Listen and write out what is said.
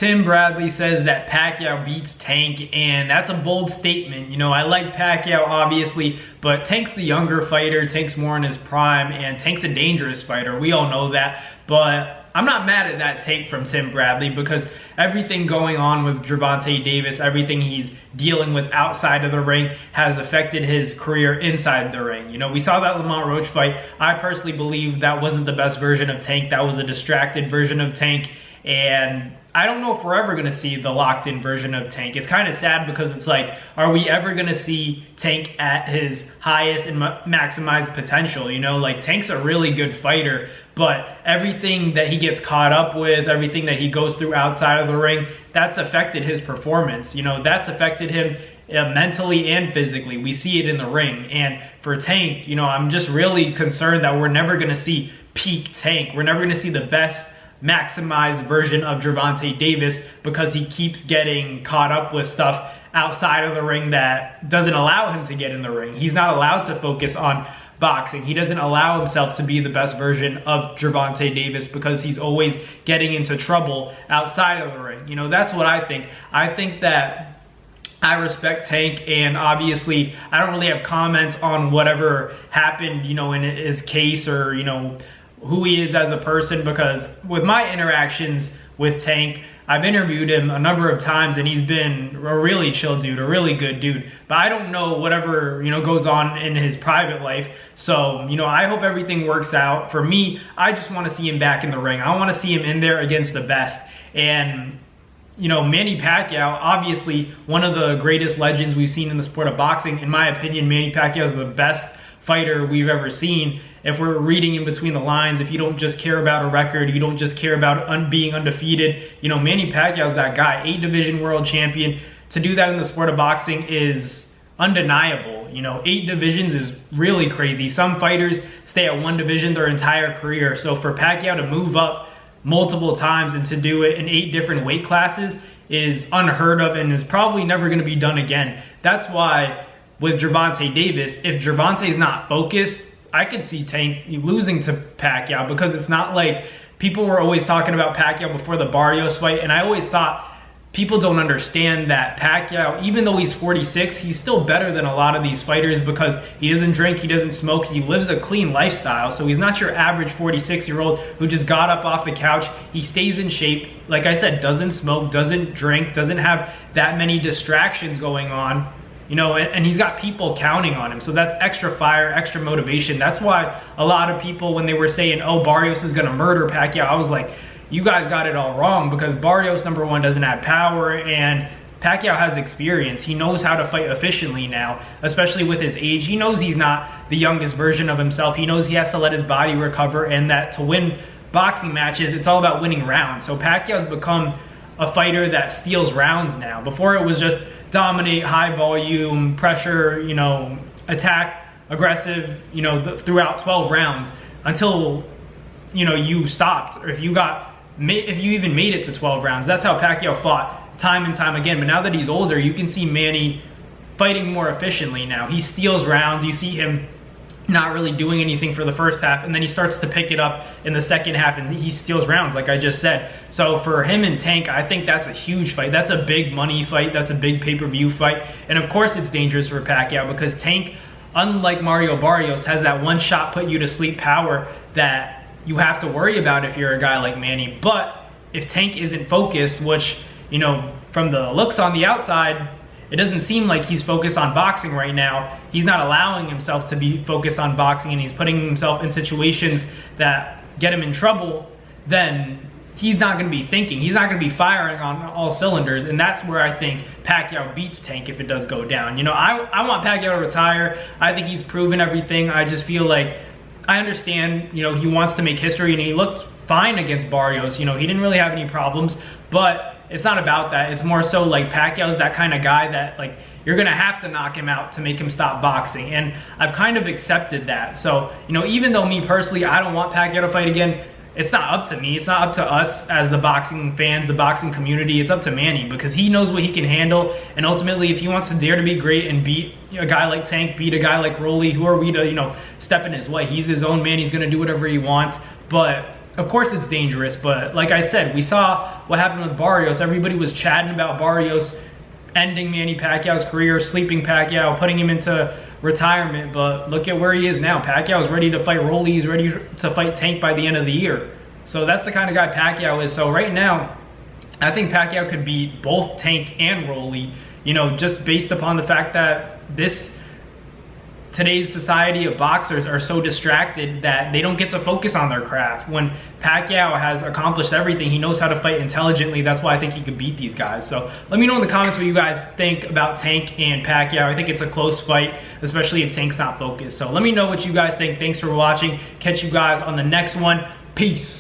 Tim Bradley says that Pacquiao beats Tank, and that's a bold statement. You know, I like Pacquiao, obviously, but Tank's the younger fighter. Tank's more in his prime, and Tank's a dangerous fighter. We all know that, but I'm not mad at that take from Tim Bradley because everything going on with Gervonta Davis, everything he's dealing with outside of the ring has affected his career inside the ring. You know, we saw that Lamont Roach fight. I personally believe that wasn't the best version of Tank. That was a distracted version of Tank, and I don't know if we're ever going to see the locked-in version of Tank. It's kind of sad because it's like, are we ever going to see Tank at his highest and maximized potential? You know, like, Tank's a really good fighter, but everything that he gets caught up with, everything that he goes through outside of the ring, that's affected his performance. You know, that's affected him mentally and physically. We see it in the ring. And for Tank, you know, I'm just really concerned that we're never going to see peak Tank. We're never going to see the best maximized version of Gervonta Davis because he keeps getting caught up with stuff outside of the ring that doesn't allow him to get in the ring. He's not allowed to focus on boxing. He doesn't allow himself to be the best version of Gervonta Davis because he's always getting into trouble outside of the ring. You know, that's what I think. I think that I respect Tank, and obviously I don't really have comments on whatever happened, you know, in his case, or, you know, who he is as a person, because with my interactions with Tank, I've interviewed him a number of times and he's been a really chill dude, a really good dude. But I don't know whatever, you know, goes on in his private life. So, you know, I hope everything works out. For me, I just want to see him back in the ring. I want to see him in there against the best. And, you know, Manny Pacquiao, obviously one of the greatest legends we've seen in the sport of boxing. In my opinion, Manny Pacquiao is the best fighter we've ever seen. If we're reading in between the lines, if you don't just care about a record, you don't just care about being undefeated, you know, Manny Pacquiao's that guy, 8-division world champion. To do that in the sport of boxing is undeniable. You know, 8 divisions is really crazy. Some fighters stay at 1 division their entire career. So for Pacquiao to move up multiple times and to do it in 8 different weight classes is unheard of and is probably never going to be done again. That's why with Gervonta Davis, if Gervonta is not focused, I could see Tank losing to Pacquiao, because it's not like people were always talking about Pacquiao before the Barrios fight, and I always thought people don't understand that Pacquiao, even though he's 46, he's still better than a lot of these fighters because he doesn't drink, he doesn't smoke, he lives a clean lifestyle. So he's not your average 46-year-old who just got up off the couch. He stays in shape. Like I said, doesn't smoke, doesn't drink, doesn't have that many distractions going on. You know, and he's got people counting on him. So that's extra fire, extra motivation. That's why a lot of people, when they were saying, oh, Barrios is going to murder Pacquiao, I was like, you guys got it all wrong, because Barrios, number one, doesn't have power, and Pacquiao has experience. He knows how to fight efficiently now, especially with his age. He knows he's not the youngest version of himself. He knows he has to let his body recover, and that to win boxing matches, it's all about winning rounds. So Pacquiao's become a fighter that steals rounds now. Before it was just dominate, high volume, pressure, you know, attack, aggressive, you know, throughout 12 rounds until, you know, you stopped, or if you even made it to 12 rounds. That's how Pacquiao fought time and time again. But now that he's older, you can see Manny fighting more efficiently now. He steals rounds. You see him not really doing anything for the first half, and then he starts to pick it up in the second half, and he steals rounds, like I just said. So for him and Tank, I think that's a huge fight. That's a big money fight. That's a big pay-per-view fight. And of course it's dangerous for Pacquiao, because Tank, unlike Mario Barrios, has that one shot put you to sleep power that you have to worry about if you're a guy like Manny. But if Tank isn't focused, which, you know, from the looks on the outside, it doesn't seem like he's focused on boxing right now. He's not allowing himself to be focused on boxing, and he's putting himself in situations that get him in trouble. Then he's not going to be thinking. He's not going to be firing on all cylinders, and that's where I think Pacquiao beats Tank if it does go down. You know, I want Pacquiao to retire. I think he's proven everything. I just feel like, I understand, you know, he wants to make history, and he looked fine against Barrios. You know, he didn't really have any problems, but it's not about that. It's more so like Pacquiao's that kind of guy that, like, you're gonna have to knock him out to make him stop boxing, and I've kind of accepted that. So, you know, even though me personally, I don't want Pacquiao to fight again, it's not up to me. It's not up to us as the boxing fans, the boxing community. It's up to Manny, because he knows what he can handle, and ultimately, if he wants to dare to be great and beat a guy like Tank, beat a guy like Rolly, who are we to, you know, step in his way? He's his own man. He's gonna do whatever he wants. But of course it's dangerous, but like I said, we saw what happened with Barrios. Everybody was chatting about Barrios ending Manny Pacquiao's career, sleeping Pacquiao, putting him into retirement, but look at where he is now. Pacquiao's ready to fight Rolly, he's ready to fight Tank by the end of the year. So that's the kind of guy Pacquiao is. So right now, I think Pacquiao could beat both Tank and Rolly, you know, just based upon the fact that today's society of boxers are so distracted that they don't get to focus on their craft. When Pacquiao has accomplished everything, he knows how to fight intelligently. That's why I think he could beat these guys. So let me know in the comments what you guys think about Tank and Pacquiao. I think it's a close fight, especially if Tank's not focused. So let me know what you guys think. Thanks for watching. Catch you guys on the next one. Peace.